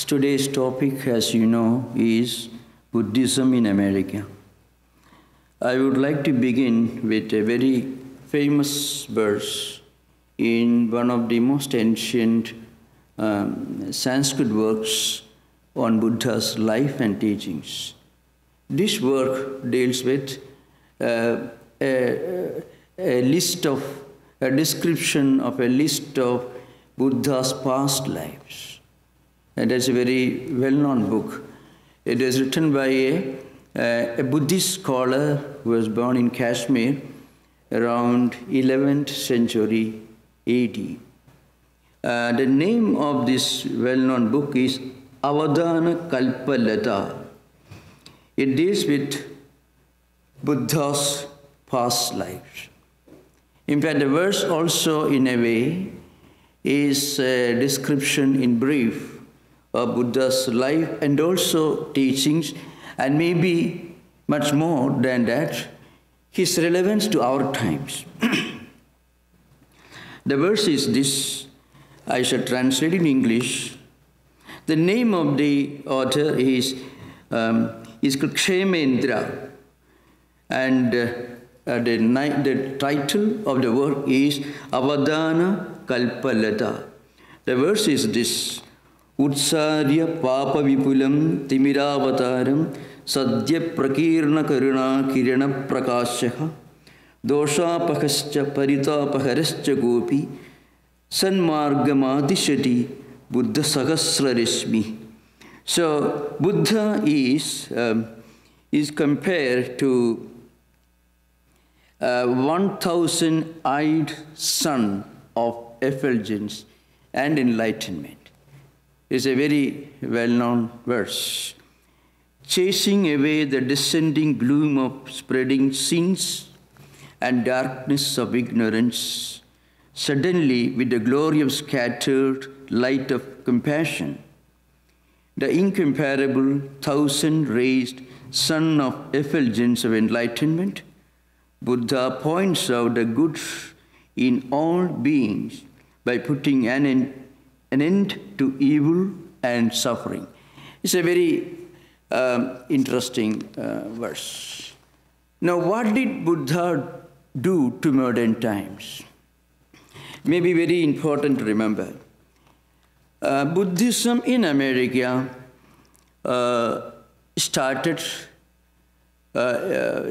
Today's topic, as you know, is Buddhism in America. I would like to begin with a very famous verse in one of the most ancient Sanskrit works on Buddha's life and teachings. This work deals with a description of a list of Buddha's past lives. And that's a very well-known book. It is written by a Buddhist scholar who was born in Kashmir around 11th century AD. The name of this well-known book is Avadana Kalpalata. It deals with Buddha's past lives. In fact, the verse also, in a way, is a description in brief of Buddha's life and also teachings, and maybe much more than that, his relevance to our times. The verse is this. I shall translate in English. The name of the author is Kshemendra, and the title of the work is Avadana Kalpalata. The verse is this. Utsarya Papa Vipulam Timiravataram Sadhya Prakirna Karuna Kirana Prakashaha Dosha Pakascha Parita Paharascha Gopi Sanmargamadishati Buddha Sahasra Rishmi. So Buddha is compared to 1,000-eyed sun of effulgence and enlightenment. It's a very well-known verse. Chasing away the descending gloom of spreading sins and darkness of ignorance, suddenly with the glory of scattered light of compassion, the incomparable thousand-raised sun of effulgence of enlightenment, Buddha points out the good in all beings by putting an end to evil and suffering. It's a very interesting verse. Now, what did Buddha do to modern times? Maybe very important to remember. Buddhism in America started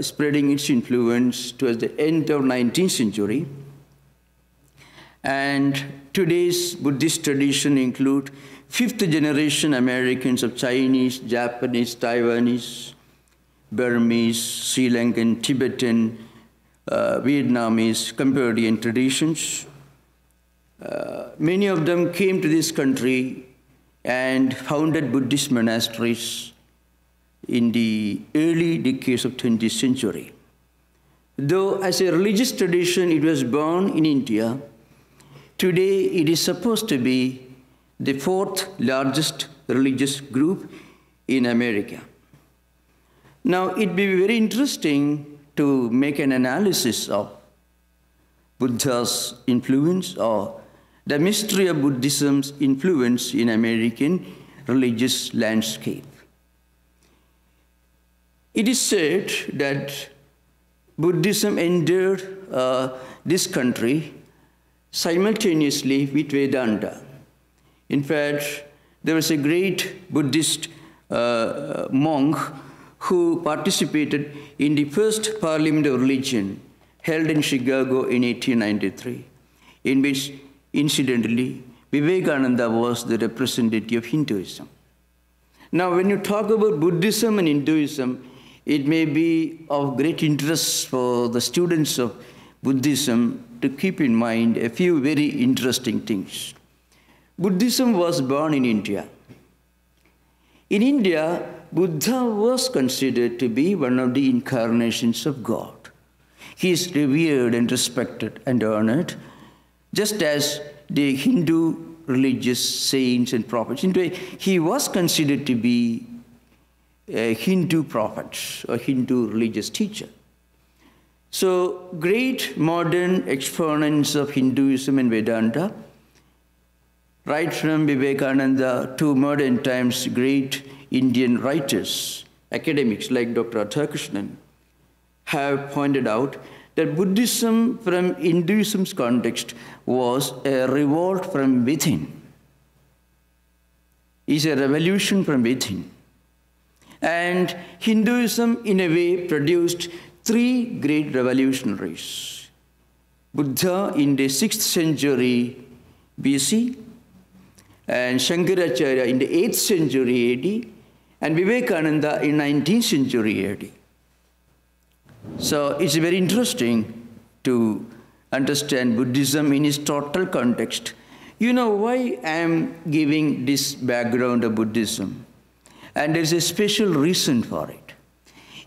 spreading its influence towards the end of 19th century. And today's Buddhist tradition include fifth-generation Americans of Chinese, Japanese, Taiwanese, Burmese, Sri Lankan, Tibetan, Vietnamese, Cambodian traditions. Many of them came to this country and founded Buddhist monasteries in the early decades of 20th century. Though as a religious tradition it was born in India, today it is supposed to be the fourth largest religious group in America. Now, it will be very interesting to make an analysis of Buddha's influence or the mystery of Buddhism's influence in American religious landscape. It is said that Buddhism entered this country simultaneously with Vedanta. In fact, there was a great Buddhist monk who participated in the first Parliament of Religion held in Chicago in 1893, in which, incidentally, Vivekananda was the representative of Hinduism. Now, when you talk about Buddhism and Hinduism, it may be of great interest for the students of Buddhism to keep in mind a few very interesting things. Buddhism was born in India. In India, Buddha was considered to be one of the incarnations of God. He is revered and respected and honored, just as the Hindu religious saints and prophets. In fact, he was considered to be a Hindu prophet or Hindu religious teacher. So great modern exponents of Hinduism and Vedanta right from Vivekananda to modern times great Indian writers, academics like Dr. Radhakrishnan, have pointed out that Buddhism from Hinduism's context was a revolt from within, is a revolution from within. And Hinduism, in a way, produced three great revolutionaries. Buddha in the 6th century BC, and Shankaracharya in the 8th century AD, and Vivekananda in 19th century AD. So it's very interesting to understand Buddhism in its total context. You know why I am giving this background of Buddhism? And there's a special reason for it.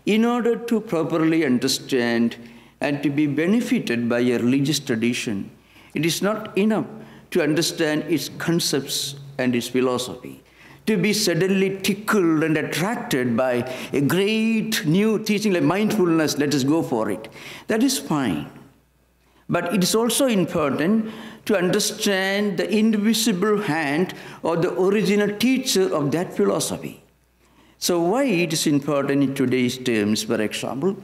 In order to properly understand and to be benefited by a religious tradition, it is not enough to understand its concepts and its philosophy, to be suddenly tickled and attracted by a great new teaching like mindfulness, let us go for it. That is fine. But it is also important to understand the invisible hand or the original teacher of that philosophy. So why it is important in today's terms, for example,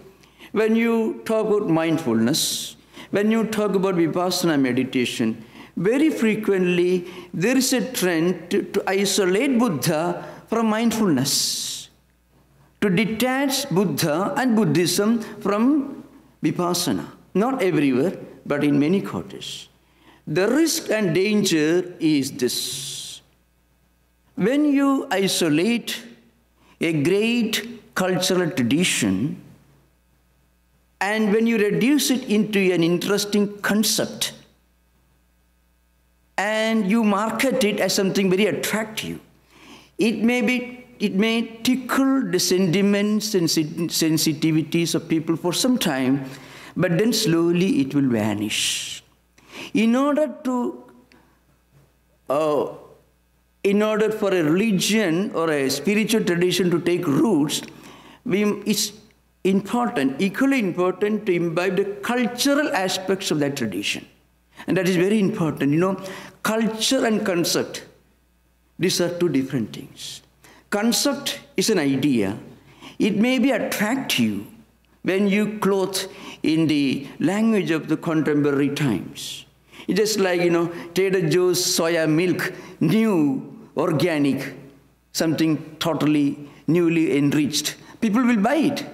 when you talk about mindfulness, when you talk about vipassana meditation, very frequently there is a trend to isolate Buddha from mindfulness, to detach Buddha and Buddhism from vipassana. Not everywhere, but in many quarters. The risk and danger is this. When you isolate a great cultural tradition, and when you reduce it into an interesting concept, and you market it as something very attractive, it may tickle the sentiments and sensitivities of people for some time, but then slowly it will vanish. In order for a religion or a spiritual tradition to take roots, it's important, equally important, to imbibe the cultural aspects of that tradition. And that is very important. You know, culture and concept, these are two different things. Concept is an idea. It may be attractive when you clothe in the language of the contemporary times. It's just like, Trader Joe's soya milk, new, organic, something totally newly enriched. People will buy it.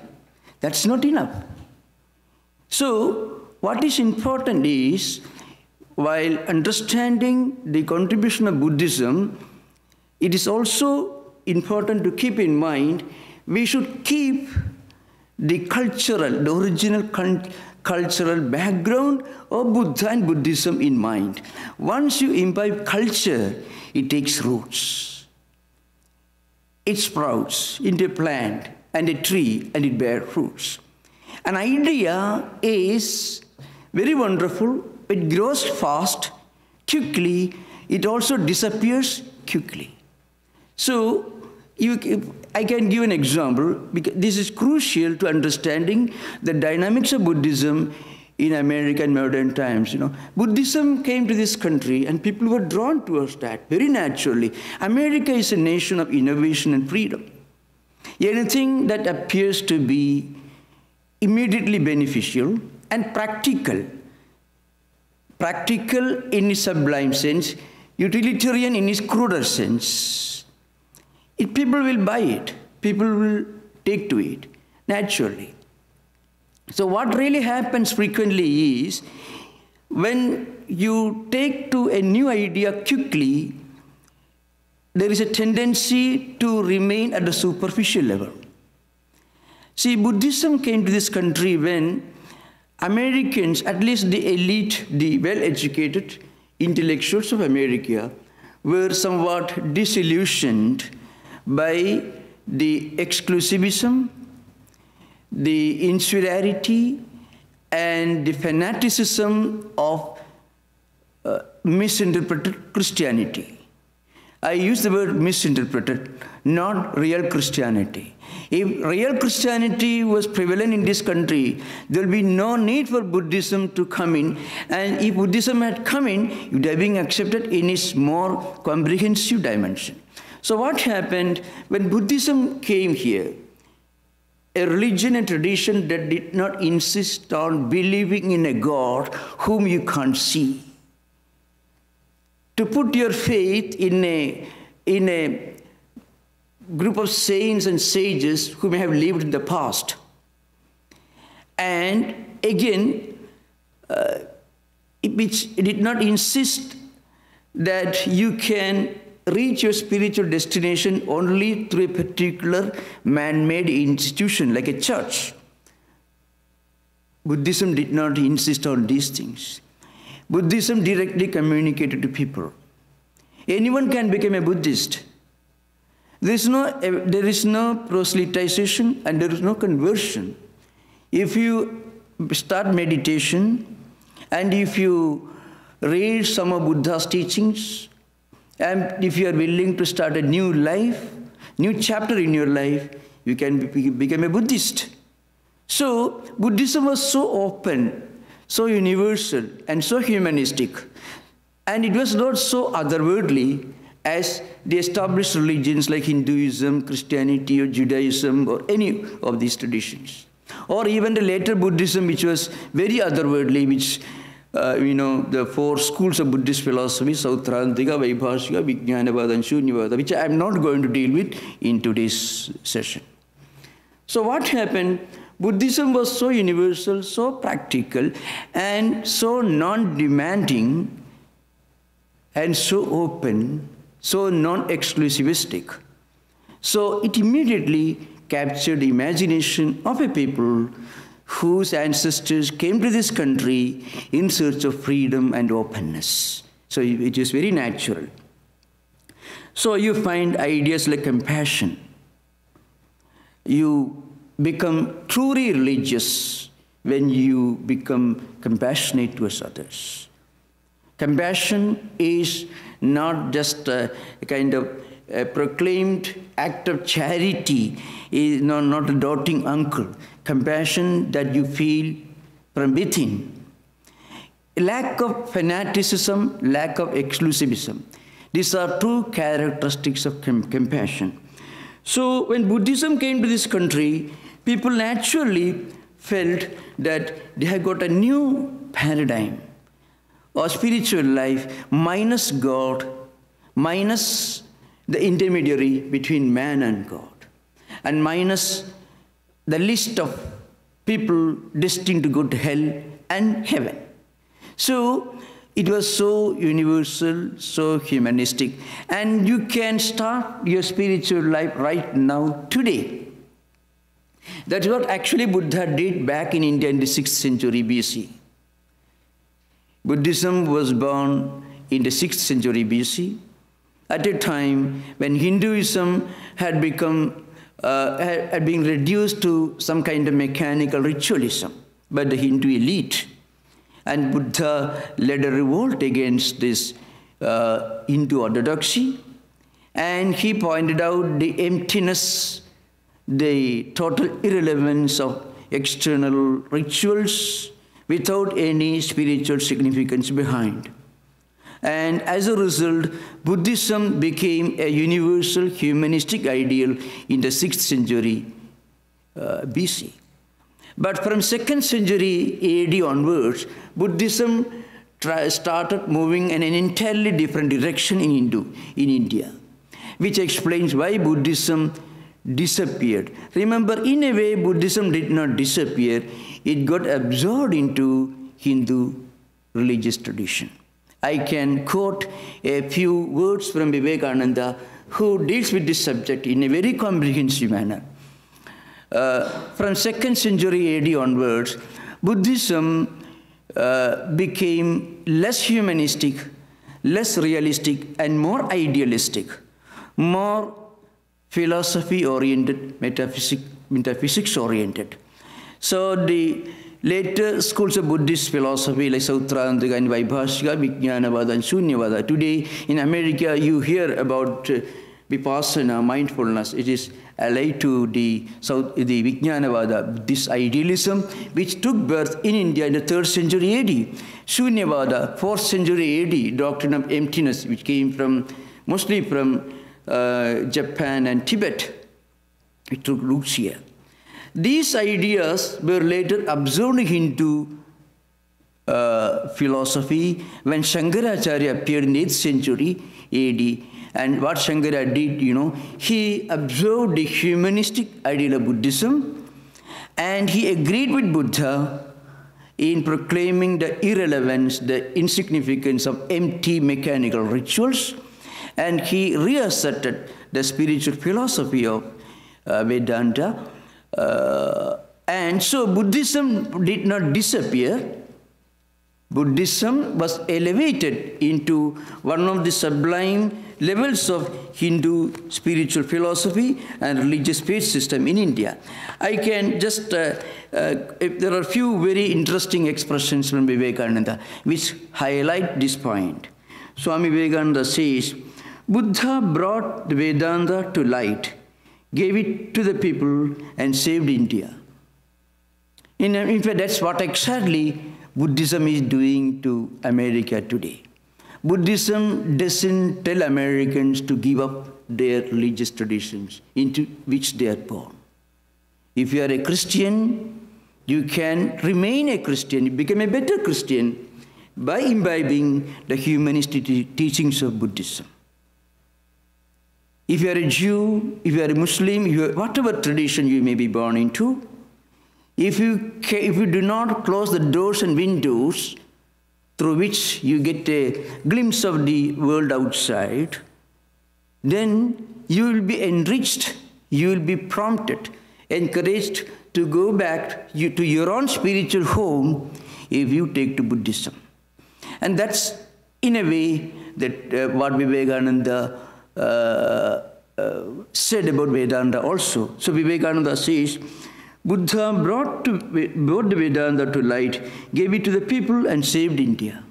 That's not enough. So, what is important is, while understanding the contribution of Buddhism, it is also important to keep in mind, we should keep the original cultural background of Buddha and Buddhism in mind. Once you imbibe culture, it takes roots. It sprouts into a plant and a tree, and it bears fruits. An idea is very wonderful. It grows fast, quickly. It also disappears quickly. So, I can give an example, because this is crucial to understanding the dynamics of Buddhism in American modern times. Buddhism came to this country and people were drawn towards that very naturally. America is a nation of innovation and freedom. Anything that appears to be immediately beneficial and practical in its sublime sense, utilitarian in its cruder sense, people will buy it. People will take to it naturally. So what really happens frequently is, when you take to a new idea quickly, there is a tendency to remain at the superficial level. See, Buddhism came to this country when Americans, at least the elite, the well-educated intellectuals of America, were somewhat disillusioned by the exclusivism, the insularity, and the fanaticism of misinterpreted Christianity. I use the word misinterpreted, not real Christianity. If real Christianity was prevalent in this country, there will be no need for Buddhism to come in. And if Buddhism had come in, it would have been accepted in its more comprehensive dimension. So what happened when Buddhism came here? A religion and tradition that did not insist on believing in a God whom you can't see. To put your faith in a group of saints and sages who may have lived in the past. And again, it did not insist that you can reach your spiritual destination only through a particular man-made institution like a church. Buddhism did not insist on these things. Buddhism directly communicated to people. Anyone can become a Buddhist. There is no proselytization and there is no conversion. If you start meditation and if you read some of Buddha's teachings, and if you are willing to start a new life, new chapter in your life, you can become a Buddhist. So Buddhism was so open, so universal, and so humanistic. And it was not so otherworldly as the established religions like Hinduism, Christianity, or Judaism, or any of these traditions. Or even the later Buddhism, which was very otherworldly, which, the four schools of Buddhist philosophy, Sautrantika, Vaibhashika, Vijnanavada, and Shunyavada, which I am not going to deal with in today's session. So what happened? Buddhism was so universal, so practical, and so non-demanding, and so open, so non-exclusivistic. So it immediately captured the imagination of a people whose ancestors came to this country in search of freedom and openness. So it is very natural. So you find ideas like compassion. You become truly religious when you become compassionate towards others. Compassion is not just a kind of a proclaimed act of charity, is not a doting uncle. Compassion that you feel from within. Lack of fanaticism, lack of exclusivism. These are two characteristics of compassion. So when Buddhism came to this country, people naturally felt that they had got a new paradigm or spiritual life minus God, minus the intermediary between man and God, and minus the list of people destined to go to hell and heaven. So it was so universal, so humanistic, and you can start your spiritual life right now, today. That's what actually Buddha did back in India in the 6th century BC. Buddhism was born in the 6th century BC, at a time when Hinduism had been reduced to some kind of mechanical ritualism by the Hindu elite. And Buddha led a revolt against this Hindu orthodoxy, and he pointed out the emptiness, the total irrelevance of external rituals without any spiritual significance behind. And as a result, Buddhism became a universal humanistic ideal in the 6th century BC. But from 2nd century AD onwards, Buddhism started moving in an entirely different direction in India, which explains why Buddhism disappeared. Remember, in a way, Buddhism did not disappear. It got absorbed into Hindu religious tradition. I can quote a few words from Vivekananda, who deals with this subject in a very comprehensive manner. From 2nd century AD onwards, Buddhism became less humanistic, less realistic, and more idealistic, more philosophy-oriented, metaphysics-oriented. So the later schools of Buddhist philosophy like Sautrandika and Vaibhashika, Vijnanavada and Shunyavada. Today in America you hear about Vipassana, mindfulness. It is allied to the Vijnanavada, this idealism which took birth in India in the 3rd century AD. Shunyavada, 4th century AD, doctrine of emptiness, which came mostly from Japan and Tibet. It took roots here. These ideas were later absorbed into philosophy when Shankaracharya appeared in the 8th century AD. And what Shankara did, he absorbed the humanistic ideal of Buddhism, and he agreed with Buddha in proclaiming the irrelevance, the insignificance of empty mechanical rituals, and he reasserted the spiritual philosophy of Vedanta. And so Buddhism did not disappear. Buddhism was elevated into one of the sublime levels of Hindu spiritual philosophy and religious faith system in India. I can just, there are a few very interesting expressions from Vivekananda which highlight this point. Swami Vivekananda says, Buddha brought the Vedanta to light, gave it to the people and saved India. In fact, that's what exactly Buddhism is doing to America today. Buddhism doesn't tell Americans to give up their religious traditions into which they are born. If you are a Christian, you can remain a Christian, become a better Christian by imbibing the humanistic teachings of Buddhism. If you are a Jew, if you are a Muslim, whatever tradition you may be born into, if you do not close the doors and windows through which you get a glimpse of the world outside, then you will be enriched, you will be prompted, encouraged to go back to your own spiritual home if you take to Buddhism. And that's, in a way, that what Vivekananda said about Vedanta also. So Vivekananda says, Buddha brought the Vedanta to light, gave it to the people and saved India.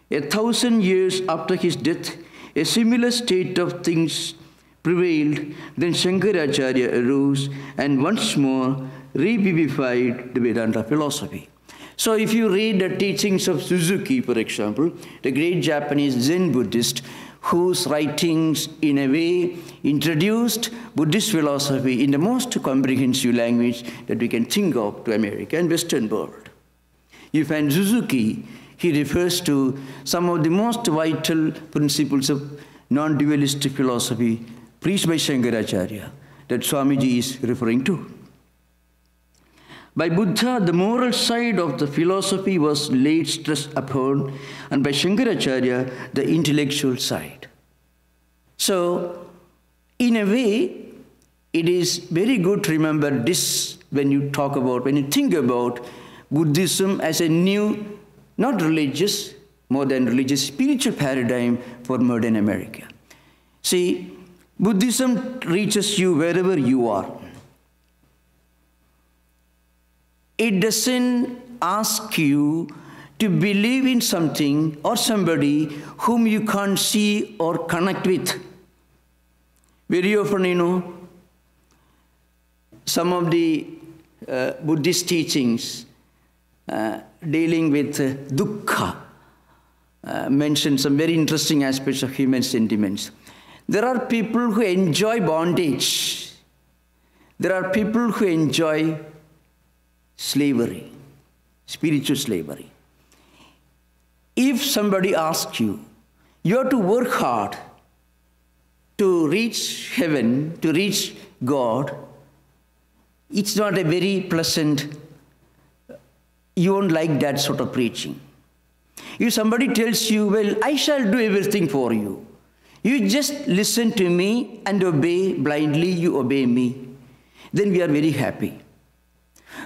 1,000 years after his death, a similar state of things prevailed. Then Shankaracharya arose and once more revivified the Vedanta philosophy. So if you read the teachings of Suzuki, for example, the great Japanese Zen Buddhist, whose writings in a way introduced Buddhist philosophy in the most comprehensive language that we can think of to America and Western world. You find Suzuki, he refers to some of the most vital principles of non-dualistic philosophy preached by Shankaracharya that Swamiji is referring to. By Buddha, the moral side of the philosophy was laid stress upon, and by Shankaracharya, the intellectual side. So, in a way, it is very good to remember this when you think about Buddhism as a new, not religious, more than religious, spiritual paradigm for modern America. See, Buddhism reaches you wherever you are. It doesn't ask you to believe in something or somebody whom you can't see or connect with. Very often, some of the Buddhist teachings dealing with dukkha mention some very interesting aspects of human sentiments. There are people who enjoy bondage. There are people who enjoy slavery, spiritual slavery. If somebody asks you, you have to work hard to reach heaven, to reach God, it's not a very pleasant, you won't like that sort of preaching. If somebody tells you, well, I shall do everything for you, you just listen to me and obey blindly, you obey me, then we are very happy.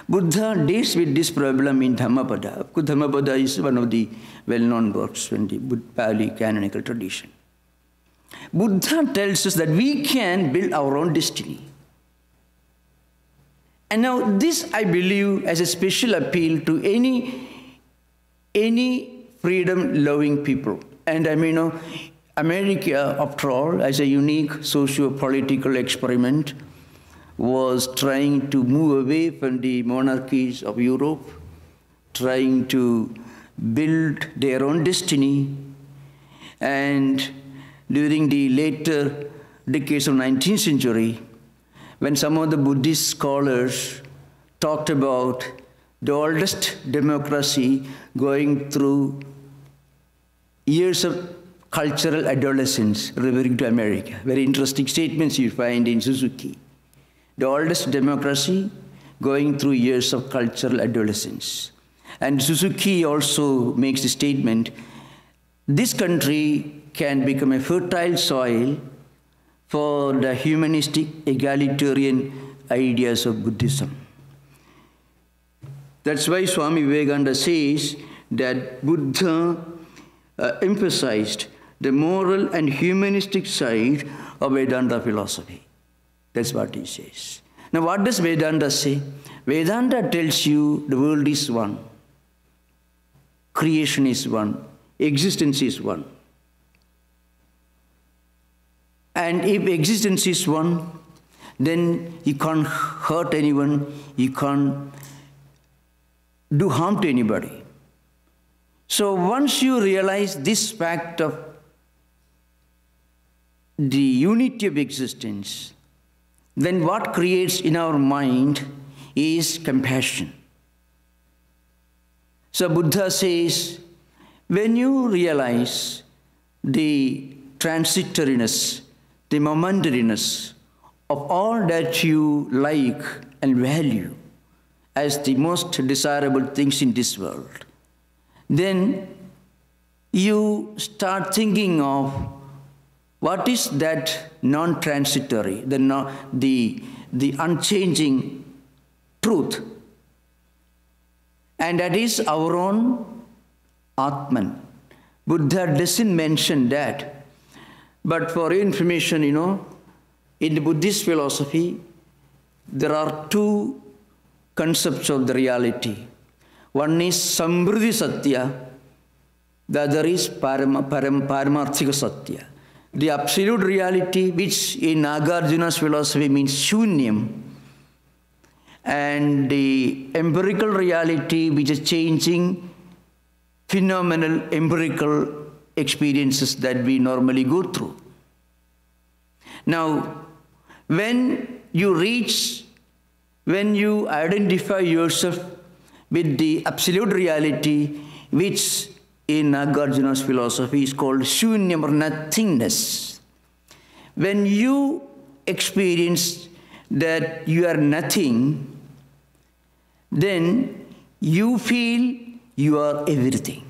Buddha deals with this problem in Dhammapada. Dhammapada is one of the well-known works in the Pali canonical tradition. Buddha tells us that we can build our own destiny. And now this, I believe, as a special appeal to any freedom-loving people. And I mean, America, after all, as a unique socio-political experiment, was trying to move away from the monarchies of Europe, trying to build their own destiny. And during the later decades of 19th century, when some of the Buddhist scholars talked about the oldest democracy going through years of cultural adolescence, referring to America. Very interesting statements you find in Suzuki. The oldest democracy going through years of cultural adolescence. And Suzuki also makes the statement, this country can become a fertile soil for the humanistic, egalitarian ideas of Buddhism. That's why Swami Vivekananda says that Buddha emphasized the moral and humanistic side of Vedanta philosophy. That's what he says. Now, what does Vedanta say? Vedanta tells you the world is one, creation is one, existence is one. And if existence is one, then you can't hurt anyone, you can't do harm to anybody. So once you realize this fact of the unity of existence, then what creates in our mind is compassion. So Buddha says, when you realize the transitoriness, the momentariness of all that you like and value as the most desirable things in this world, then you start thinking of what is that non-transitory, the unchanging truth. And that is our own Atman. Buddha doesn't mention that. But for your information, in the Buddhist philosophy, there are two concepts of the reality. One is Samvriti Satya, the other is Paramarthika Satya. The absolute reality, which in Nagarjuna's philosophy means Shunyam, and the empirical reality, which is changing phenomenal empirical experiences that we normally go through. Now, when you identify yourself with the absolute reality, which in Nagarjuna's philosophy is called Shunyam or nothingness, when you experience that you are nothing, then you feel you are everything.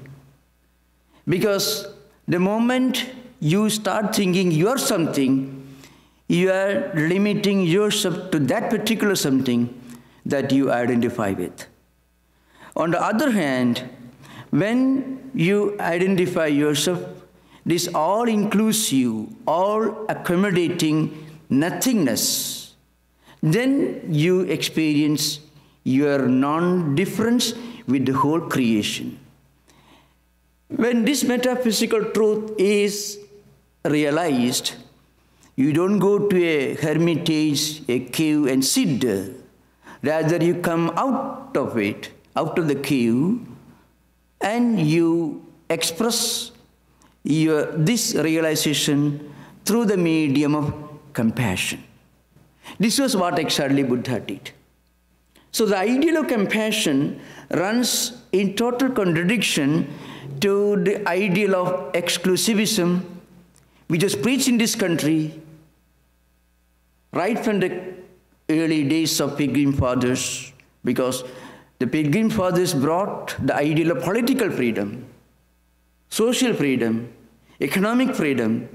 Because the moment you start thinking you are something, you are limiting yourself to that particular something that you identify with. On the other hand, when you identify yourself, this all-inclusive, all-accommodating nothingness, then you experience your non-difference with the whole creation. When this metaphysical truth is realized, you don't go to a hermitage, a cave, and sit there. Rather, you come out of it, out of the cave, and you express this realization through the medium of compassion. This was what exactly Buddha did. So the ideal of compassion runs in total contradiction to the ideal of exclusivism, which was preached in this country right from the early days of Pilgrim Fathers, because the Pilgrim Fathers brought the ideal of political freedom, social freedom, economic freedom,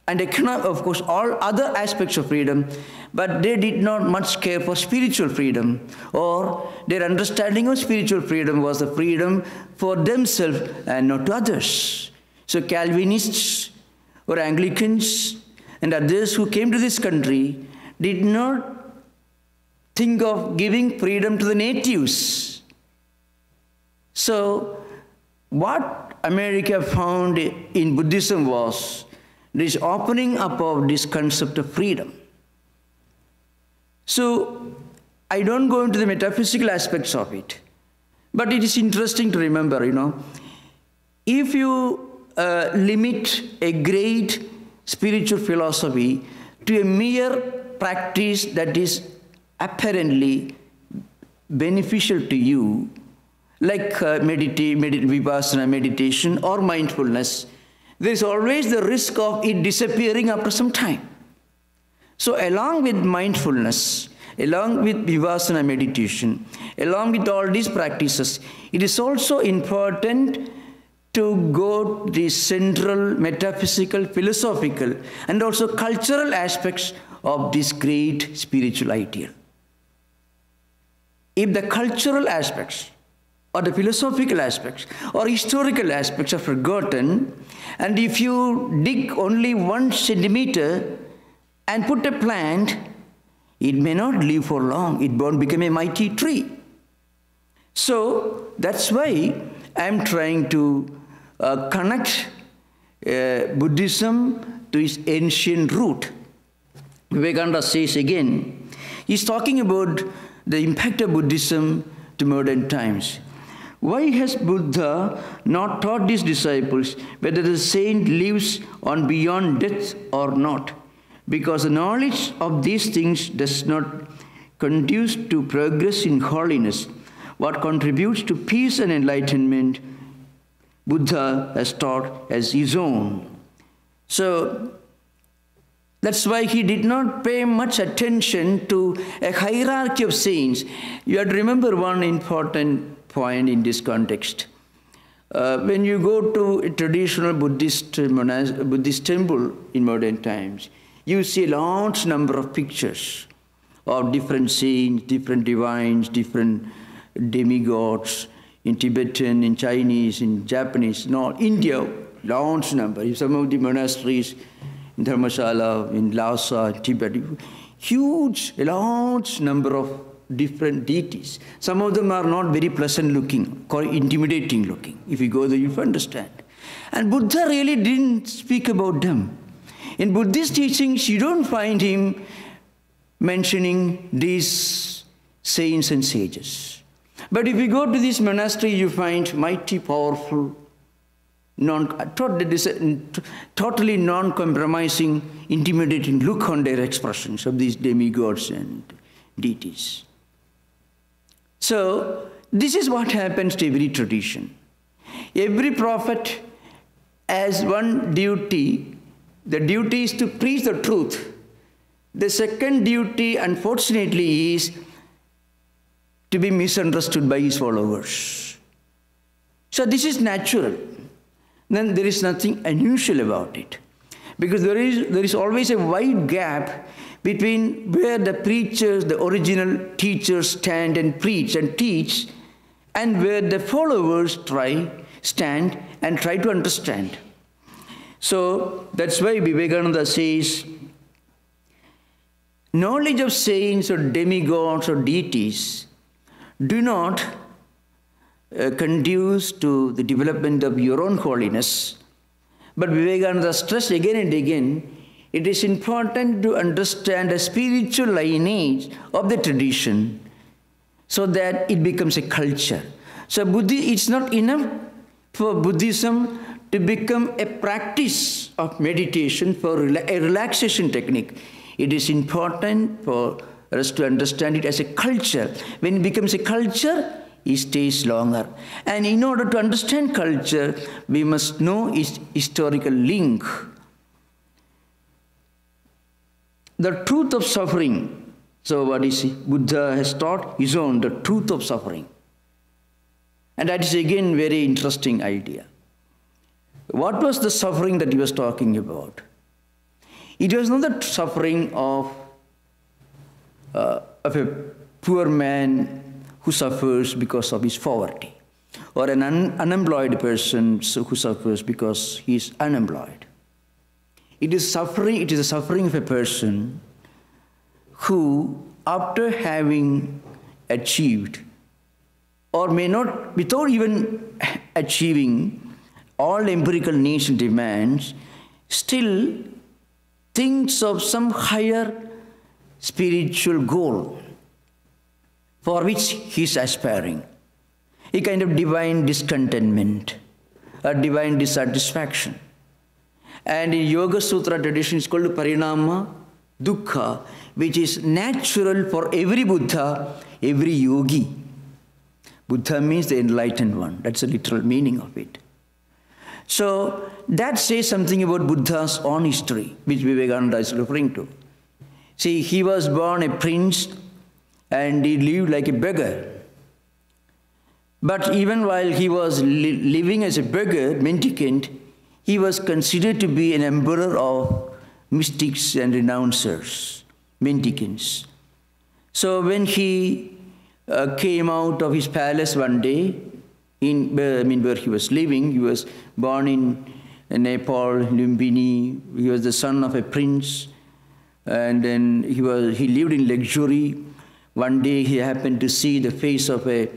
and of course all other aspects of freedom, but they did not much care for spiritual freedom, or their understanding of spiritual freedom was the freedom for themselves and not to others. So Calvinists or Anglicans and others who came to this country did not think of giving freedom to the natives. So what America found in Buddhism was this opening up of this concept of freedom. So I don't go into the metaphysical aspects of it, but it is interesting to remember, if you limit a great spiritual philosophy to a mere practice that is apparently beneficial to you, like vipassana meditation or mindfulness, there is always the risk of it disappearing after some time. So along with mindfulness, along with vipassana meditation, along with all these practices, it is also important to go to the central metaphysical, philosophical, and also cultural aspects of this great spiritual ideal. If the cultural aspects or the philosophical aspects or historical aspects are forgotten, and if you dig only 1 centimeter and put a plant, it may not live for long. It won't become a mighty tree. So that's why I'm trying to connect Buddhism to its ancient root. Vivekananda says again, he's talking about the impact of Buddhism to modern times. Why has Buddha not taught his disciples whether the saint lives on beyond death or not? Because the knowledge of these things does not conduce to progress in holiness. What contributes to peace and enlightenment, Buddha has taught as his own. So that's why he did not pay much attention to a hierarchy of saints. You have to remember one important point in this context. When you go to a traditional Buddhist temple in modern times, you see a large number of pictures of different saints, different divines, different demigods, in Tibetan, in Chinese, in Japanese, India, large number. In some of the monasteries, in Dharmashala, in Lhasa, Tibet, a large number of different deities. Some of them are not very pleasant looking, quite intimidating looking. If you go there, you'll understand. And Buddha really didn't speak about them. In Buddhist teachings, you don't find him mentioning these saints and sages. But if you go to this monastery, you find mighty, powerful, totally non-compromising, intimidating look on their expressions of these demigods and deities. So, this is what happens to every tradition. Every prophet has one duty. The duty is to preach the truth. The second duty, unfortunately, is to be misunderstood by his followers. So this is natural. Then there is nothing unusual about it. Because there is always a wide gap between where the preachers, the original teachers stand and preach and teach, and where the followers stand and try to understand. So that's why Vivekananda says, knowledge of saints or demigods or deities do not conduce to the development of your own holiness. But Vivekananda stressed again and again, it is important to understand the spiritual lineage of the tradition so that it becomes a culture. So it's not enough for Buddhism to become a practice of meditation, for a relaxation technique. It is important for us to understand it as a culture. When it becomes a culture, it stays longer. And in order to understand culture, we must know its historical link. The truth of suffering. So what is Buddha has taught his own, the truth of suffering. And that is again very interesting idea. What was the suffering that he was talking about? It was not the suffering of a poor man who suffers because of his poverty, or an unemployed person who suffers because he is unemployed. It is the suffering of a person who, after having achieved, or may not, without even achieving all empirical needs and demands, still thinks of some higher spiritual goal for which he is aspiring. A kind of divine discontentment, a divine dissatisfaction. And in Yoga Sutra tradition, it's called Parinama Dukkha, which is natural for every Buddha, every yogi. Buddha means the enlightened one. That's the literal meaning of it. So that says something about Buddha's own history, which Vivekananda is referring to. See, he was born a prince and he lived like a beggar. But even while he was living as a beggar, mendicant, he was considered to be an emperor of mystics and renouncers, mendicants. So when he came out of his palace one day, where he was living, he was born in Nepal, Lumbini. He was the son of a prince, and then he lived in luxury. One day he happened to see the face of a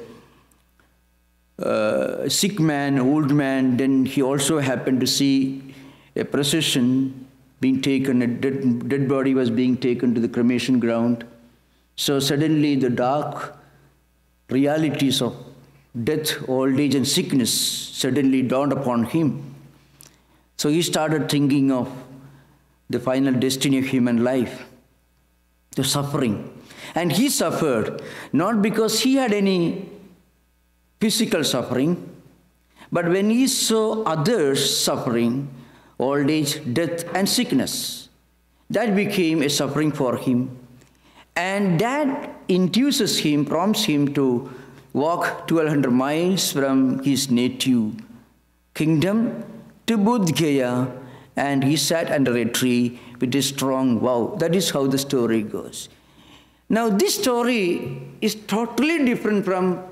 sick man, old man. Then he also happened to see a procession being taken, a dead body was being taken to the cremation ground. So suddenly the dark realities of death, old age and sickness suddenly dawned upon him. So he started thinking of the final destiny of human life, the suffering. And he suffered not because he had any physical suffering, but when he saw others suffering, old age, death and sickness, that became a suffering for him. And that induces him, prompts him to walk 1200 miles from his native kingdom to Bodh Gaya, and he sat under a tree with a strong vow. That is how the story goes. Now this story is totally different from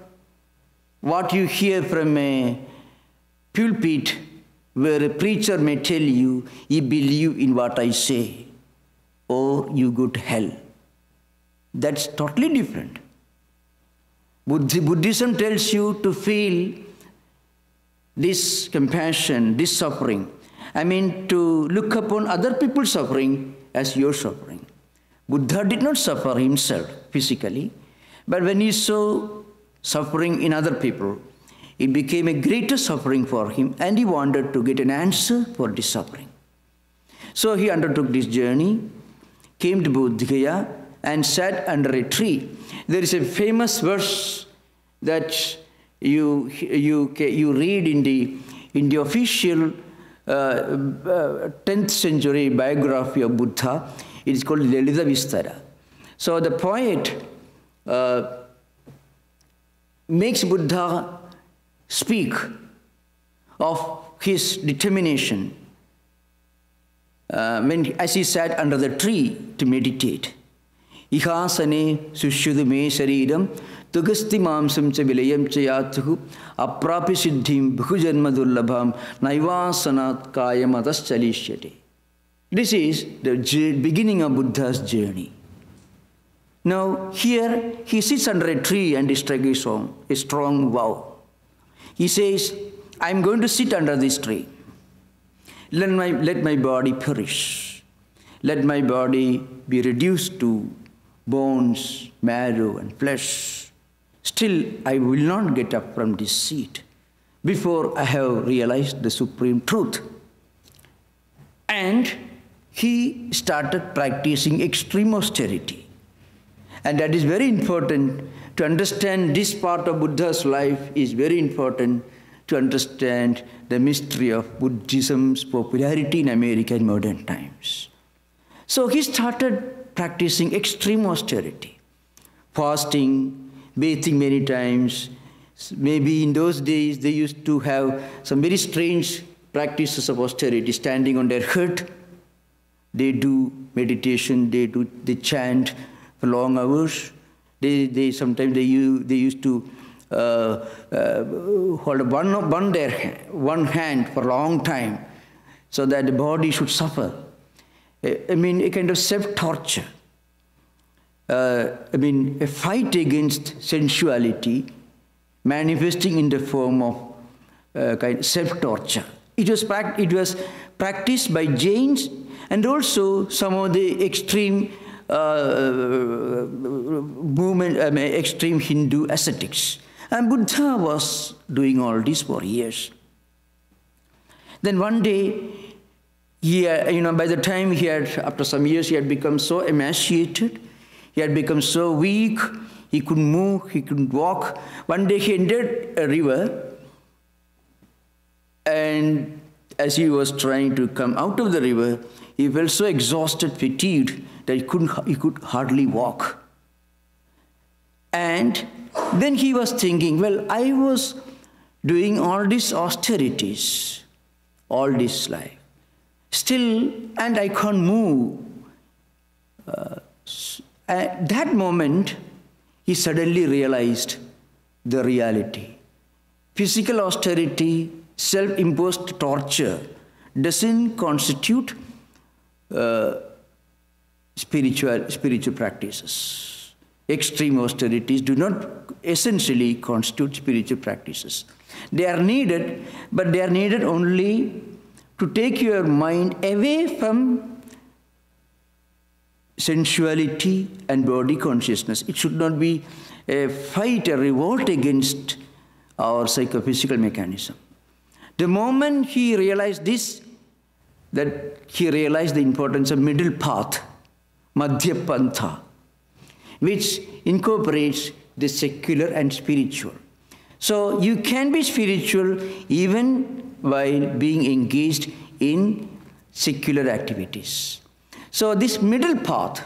what you hear from a pulpit where a preacher may tell you, "You believe in what I say, or you go to hell." That's totally different. Buddhism tells you to feel this compassion, this suffering. To look upon other people's suffering as your suffering. Buddha did not suffer himself physically, but when he saw suffering in other people, it became a greater suffering for him, and he wanted to get an answer for this suffering. So he undertook this journey, came to Bodh Gaya, and sat under a tree. There is a famous verse that you read in the official 10th century biography of Buddha. It is called Lalita Vistara. So the poet makes Buddha speak of his determination as he sat under the tree to meditate. Ihasane sushyudu me sharidam tugasti mamsam cha vilayam cha yatuhu aprapi siddhim bhujanma dullabham naivasanat kayamatas chalishyate. This is the beginning of Buddha's journey. Now here he sits under a tree and strikes a strong vow. He says, "I am going to sit under this tree. Let my body perish. Let my body be reduced to bones, marrow and flesh. Still, I will not get up from this seat before I have realized the supreme truth." And he started practicing extreme austerity. And that is very important to understand. This part of Buddha's life is very important to understand the mystery of Buddhism's popularity in America in modern times. So he started practicing extreme austerity, fasting, bathing many times. Maybe in those days they used to have some very strange practices of austerity, standing on their head. They do meditation, they chant for long hours. Sometimes they used to hold one hand for a long time so that the body should suffer. A kind of self-torture. a fight against sensuality, manifesting in the form of kind of self-torture. It was practiced by Jains and also some of the extreme extreme Hindu ascetics. And Buddha was doing all this for years. Then one day, by the time after some years, he had become so emaciated, he had become so weak, he couldn't move, he couldn't walk. One day he entered a river, and as he was trying to come out of the river, he felt so exhausted, fatigued, that he could hardly walk. And then he was thinking, well, I was doing all these austerities all this life, still, and I can't move. At that moment, he suddenly realized the reality. Physical austerity, self-imposed torture doesn't constitute spiritual practices. Extreme austerities do not essentially constitute spiritual practices. They are needed, but they are needed only to take your mind away from sensuality and body consciousness. It should not be a fight, a revolt against our psychophysical mechanism. The moment he realized this, that he realized the importance of middle path, Madhya Pantha, which incorporates the secular and spiritual. So you can be spiritual even while being engaged in secular activities. So this middle path,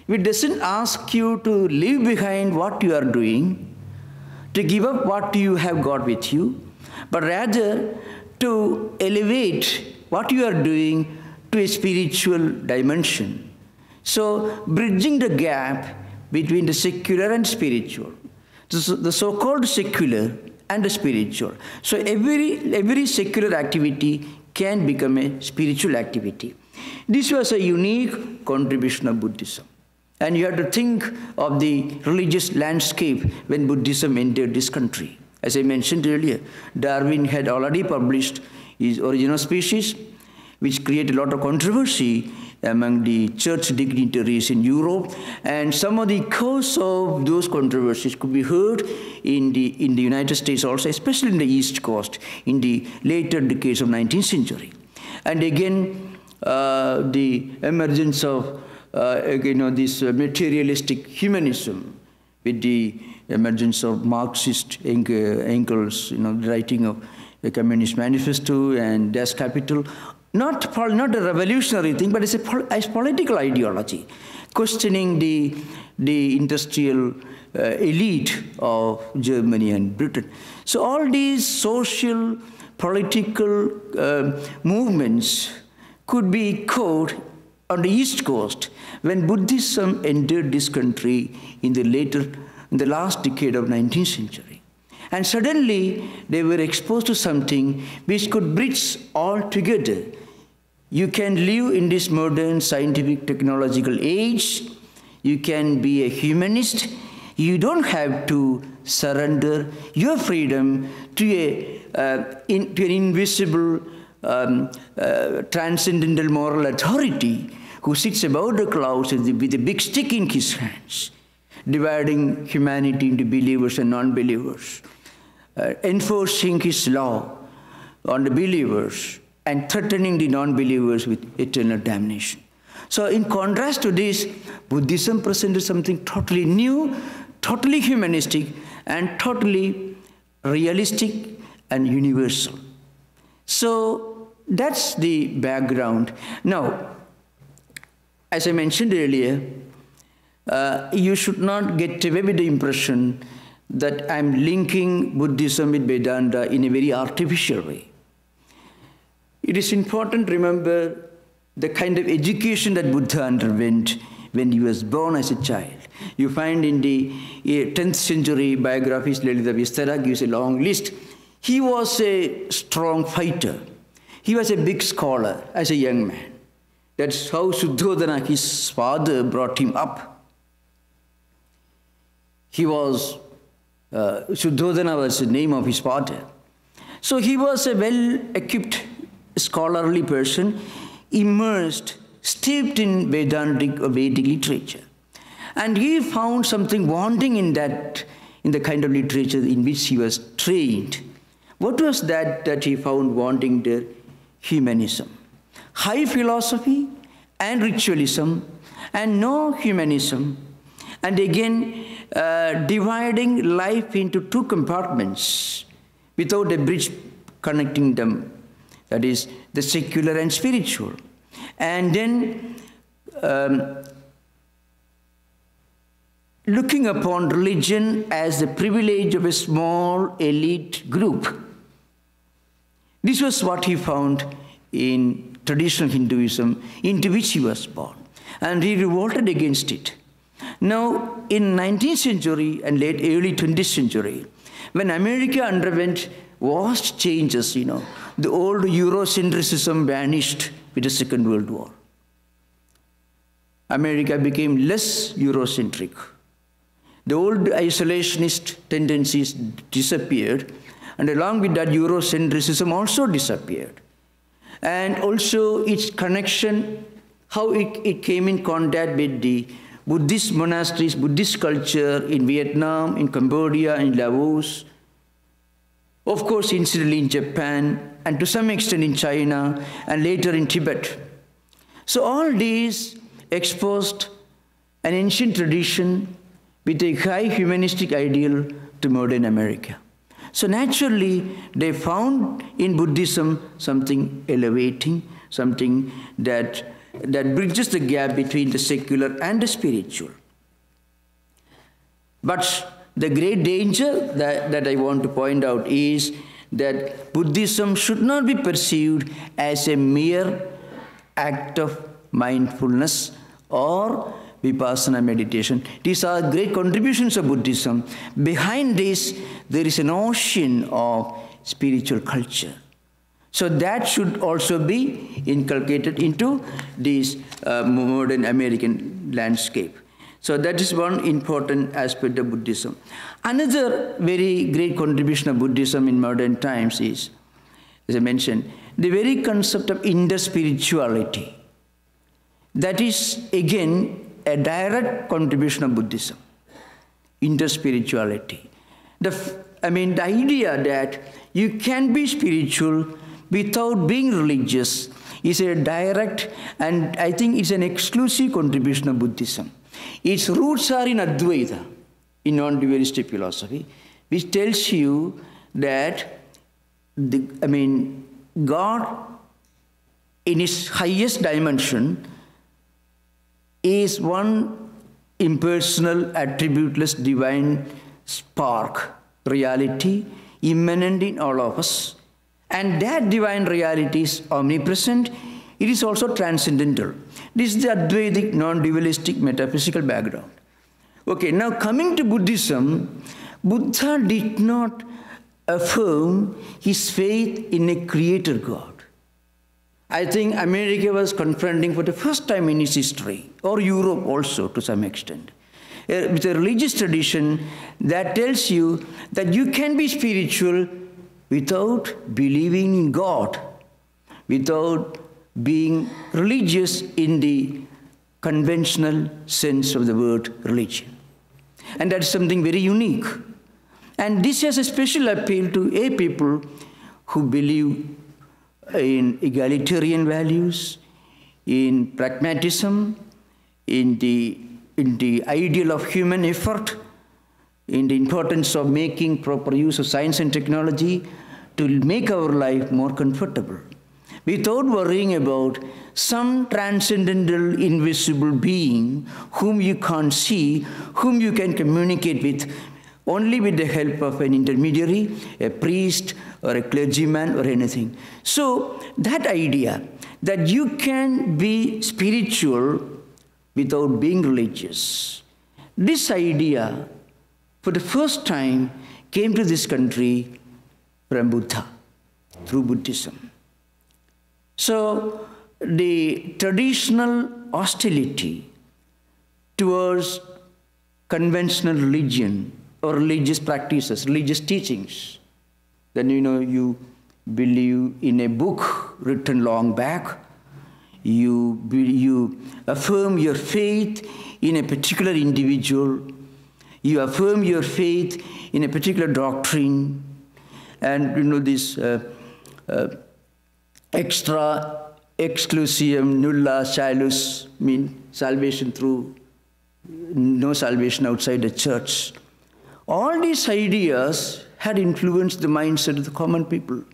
it doesn't ask you to leave behind what you are doing, to give up what you have got with you, but rather to elevate what you are doing to a spiritual dimension. So bridging the gap between the secular and spiritual, the so-called secular and the spiritual. So every secular activity can become a spiritual activity. This was a unique contribution of Buddhism. And you have to think of the religious landscape when Buddhism entered this country. As I mentioned earlier, Darwin had already published his Origin of Species, which created a lot of controversy among the church dignitaries in Europe, and some of the cause of those controversies could be heard in the United States also, especially in the East Coast, in the later decades of 19th century. And again, the emergence of this materialistic humanism with the emergence of Marxist Engels, writing of the Communist Manifesto and Das Kapital. Not a revolutionary thing, but it's a political ideology, questioning the industrial elite of Germany and Britain. So all these social, political movements could be caught on the East Coast when Buddhism entered this country in the last decade of 19th century. And suddenly they were exposed to something which could bridge all together. You can live in this modern scientific technological age. You can be a humanist. You don't have to surrender your freedom to an invisible transcendental moral authority who sits above the clouds with a big stick in his hands, dividing humanity into believers and non-believers, enforcing his law on the believers and threatening the non-believers with eternal damnation. So in contrast to this, Buddhism presented something totally new, totally humanistic, and totally realistic and universal. So that's the background. Now, as I mentioned earlier, you should not get away with the impression that I'm linking Buddhism with Vedanta in a very artificial way. It is important to remember the kind of education that Buddha underwent when he was born as a child. You find in the 10th century biographies, Lalita Vistara gives a long list. He was a strong fighter. He was a big scholar as a young man. That's how Suddhodana, his father, brought him up. He was, Shuddhodana was the name of his father. So he was a well-equipped, scholarly person, immersed, steeped in Vedantic or Vedic literature. And he found something wanting in the kind of literature in which he was trained. What was that he found wanting there? Humanism. High philosophy and ritualism, and no humanism. And again, dividing life into two compartments without a bridge connecting them. That is, the secular and spiritual. And then looking upon religion as the privilege of a small elite group. This was what he found in traditional Hinduism, into which he was born. And he revolted against it. Now, in 19th century and early 20th century, when America underwent vast changes, the old Eurocentrism vanished with the Second World War. America became less Eurocentric. The old isolationist tendencies disappeared, and along with that, Eurocentrism also disappeared. And also its connection, how it came in contact with the Buddhist monasteries, Buddhist culture in Vietnam, in Cambodia, in Laos, of course, incidentally in Japan, and to some extent in China, and later in Tibet. So all these exposed an ancient tradition with a high humanistic ideal to modern America. So naturally, they found in Buddhism something elevating, something that bridges the gap between the secular and the spiritual. But the great danger that I want to point out is that Buddhism should not be perceived as a mere act of mindfulness or vipassana meditation. These are great contributions of Buddhism. Behind this, there is an ocean of spiritual culture. So that should also be inculcated into this modern American landscape. So that is one important aspect of Buddhism. Another very great contribution of Buddhism in modern times is, as I mentioned, the very concept of interspirituality. That is, again, a direct contribution of Buddhism. Interspirituality. The idea that you can be spiritual without being religious is a direct, and I think it's an exclusive contribution of Buddhism. Its roots are in Advaita, in non-dualistic philosophy, which tells you that God in its highest dimension is one impersonal, attributeless, divine spark, reality, immanent in all of us. And that divine reality is omnipresent. It is also transcendental. This is the Advaitic, non-dualistic, metaphysical background. Okay, now coming to Buddhism, Buddha did not affirm his faith in a creator God. I think America was confronting for the first time in its history, or Europe also to some extent, with a religious tradition that tells you that you can be spiritual without believing in God, without being religious in the conventional sense of the word religion. And that is something very unique. And this has a special appeal to a people who believe in egalitarian values, in pragmatism, in the ideal of human effort, in the importance of making proper use of science and technology to make our life more comfortable, without worrying about some transcendental, invisible being whom you can't see, whom you can communicate with only with the help of an intermediary, a priest or a clergyman or anything. So that idea that you can be spiritual without being religious, this idea for the first time came to this country from Buddha, through Buddhism. So the traditional hostility towards conventional religion or religious practices, religious teachings, then you believe in a book written long back. You affirm your faith in a particular individual. You affirm your faith in a particular doctrine. And this extra exclusium nulla salus mean salvation through no salvation outside the church. All these ideas had influenced the mindset of the common people.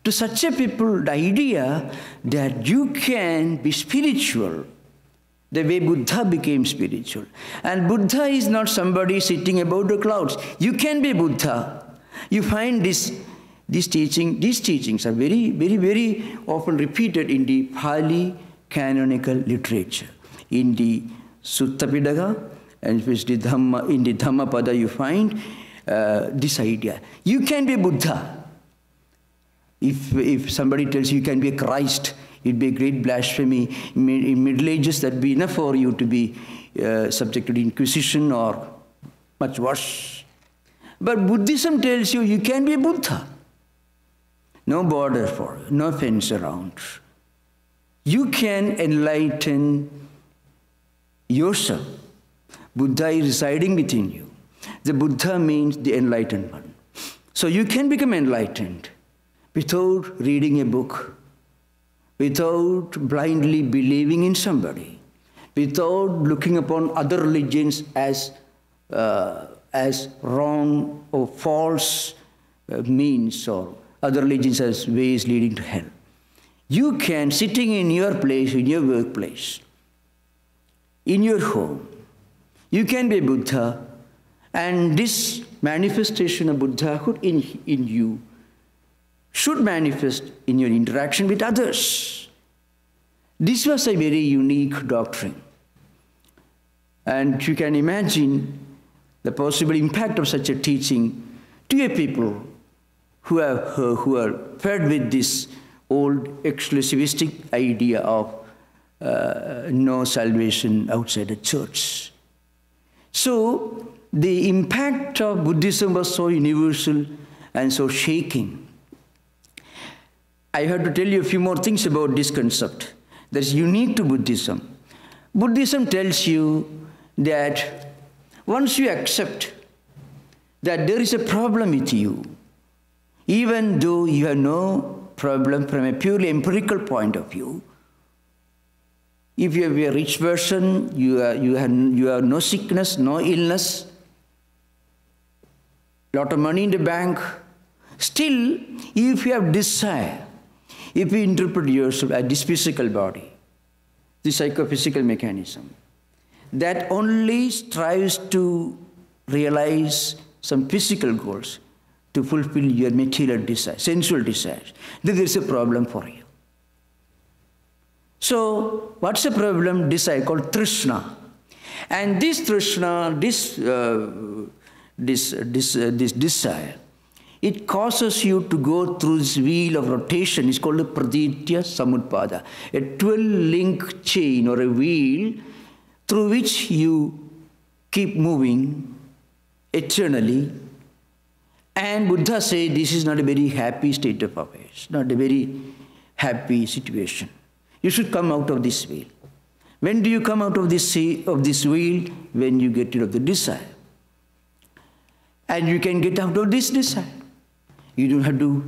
To such a people, the idea that you can be spiritual, the way Buddha became spiritual. And Buddha is not somebody sitting above the clouds. You can be Buddha. You find these teachings are very, very, very often repeated in the Pali canonical literature. In the Sutta Pitaka and in the Dhammapada you find this idea. You can be Buddha. If somebody tells you can be a Christ, it would be a great blasphemy. In Middle Ages, that would be enough for you to be subjected to inquisition or much worse. But Buddhism tells you you can be a Buddha. No border for you, no fence around. You can enlighten yourself. Buddha is residing within you. The Buddha means the enlightened one. So you can become enlightened without reading a book, without blindly believing in somebody, without looking upon other religions as wrong or false means, or other religions as ways leading to hell. You can, sitting in your place, in your workplace, in your home, you can be a Buddha, and this manifestation of Buddhahood in you should manifest in your interaction with others. This was a very unique doctrine. And you can imagine the possible impact of such a teaching to a people who are fed with this old exclusivistic idea of no salvation outside the church. So the impact of Buddhism was so universal and so shaking. I have to tell you a few more things about this concept that's unique to Buddhism. Buddhism tells you that once you accept that there is a problem with you, even though you have no problem from a purely empirical point of view, if you are a rich person, you have no sickness, no illness, lot of money in the bank, still, if you have desire, if you interpret yourself as this physical body, the psychophysical mechanism, that only strives to realize some physical goals to fulfill your material desires, sensual desires, then there is a problem for you. So, what's the problem? Desire called Trishna. And this Trishna, this desire, it causes you to go through this wheel of rotation. It's called a praditya samutpada, a 12-link chain or a wheel through which you keep moving eternally. And Buddha said this is not a very happy state of affairs, not a very happy situation. You should come out of this wheel. When do you come out of this wheel? When you get rid of the desire. And you can get out of this desire. You don't have to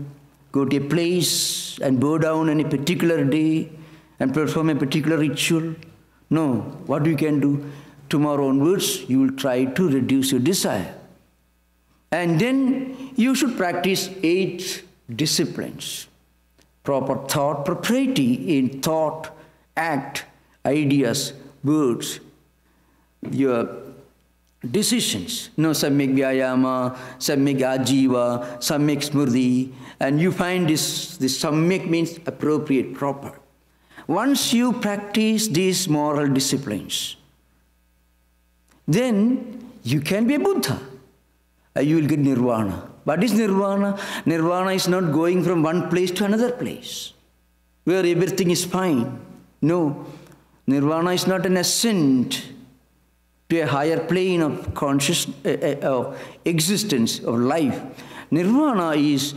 go to a place and bow down on a particular day and perform a particular ritual. No, what you can do, tomorrow onwards, you will try to reduce your desire. And then you should practice 8 disciplines. Proper thought, propriety in thought, act, ideas, words, your decisions. No, samyak vyayama, samyak ajiva, samyak smriti. And you find this samyak means appropriate, proper. Once you practice these moral disciplines, then you can be a Buddha. You will get nirvana. What is nirvana? Nirvana is not going from one place to another place, where everything is fine. No, nirvana is not an ascent to a higher plane of conscious of existence, of life. Nirvana is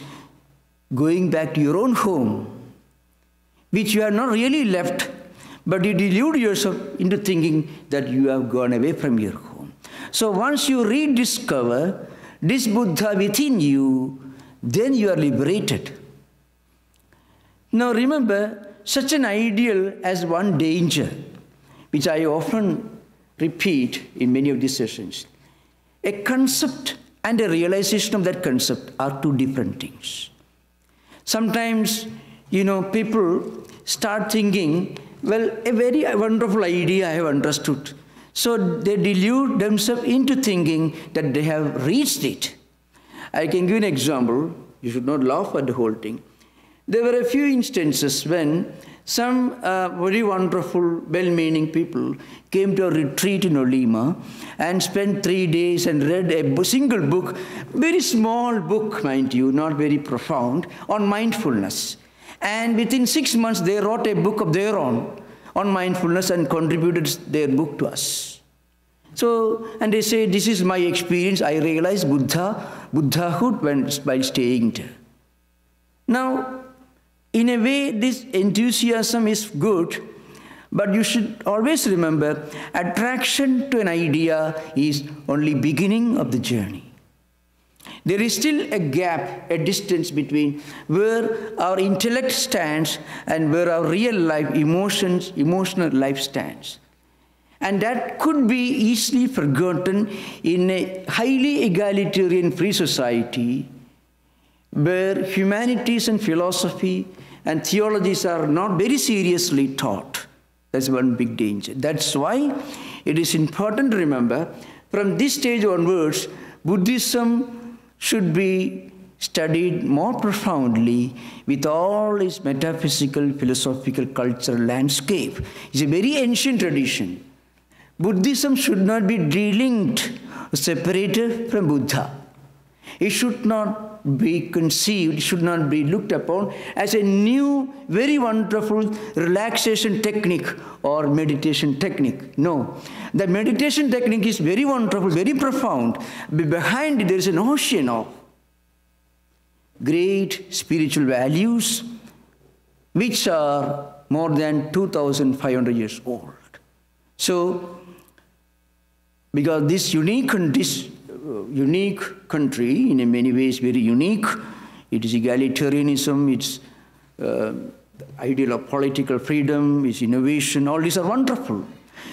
going back to your own home, which you have not really left, but you delude yourself into thinking that you have gone away from your home. So once you rediscover this Buddha within you, then you are liberated. Now remember, such an ideal has one danger, which I often repeat in many of these sessions. A concept and a realization of that concept are two different things. Sometimes, people start thinking, well, a very wonderful idea I have understood. So they delude themselves into thinking that they have reached it. I can give an example. You should not laugh at the whole thing. There were a few instances when some very wonderful, well-meaning people came to a retreat in Olima and spent 3 days and read a single book, very small book, mind you, not very profound, on mindfulness. And within 6 months, they wrote a book of their own on mindfulness and contributed their book to us. So, and they say, this is my experience. I realized Buddhahood while staying there. Now, in a way, this enthusiasm is good, but you should always remember, attraction to an idea is only beginning of the journey. There is still a gap, a distance between where our intellect stands and where our real life, emotional life stands. And that could be easily forgotten in a highly egalitarian free society where humanities and philosophy and theologies are not very seriously taught. That's one big danger. That's why it is important to remember, from this stage onwards, Buddhism should be studied more profoundly with all its metaphysical, philosophical, cultural landscape. It's a very ancient tradition. Buddhism should not be delinked, separated from Buddha. It should not be conceived, should not be looked upon as a new, very wonderful relaxation technique or meditation technique. No. The meditation technique is very wonderful, very profound. Behind it, there is an ocean of great spiritual values which are more than 2,500 years old. So, because this unique country, in many ways very unique, it is egalitarianism, it's ideal of political freedom, it's innovation, all these are wonderful.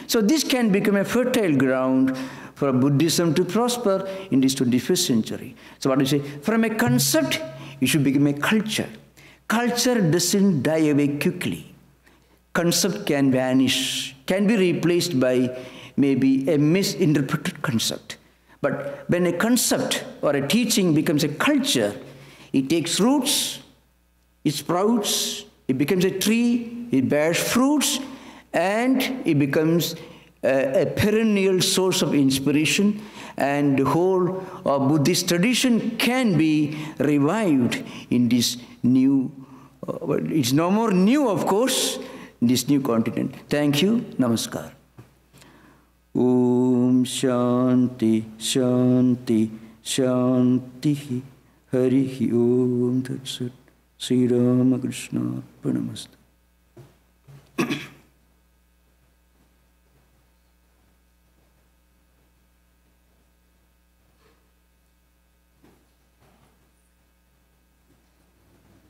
So this can become a fertile ground for Buddhism to prosper in this 21st century. So what do you say? From a concept, it should become a culture. Culture doesn't die away quickly. Concept can vanish, can be replaced by maybe a misinterpreted concept. But when a concept or a teaching becomes a culture, it takes roots, it sprouts, it becomes a tree, it bears fruits, and it becomes a perennial source of inspiration, and the whole Buddhist tradition can be revived in this new, it's no more new, of course, in this new continent. Thank you. Namaskar. Om Shanti Shanti Shanti Harihi Om Tat Sat. Sri Ramakrishna Pranamastu.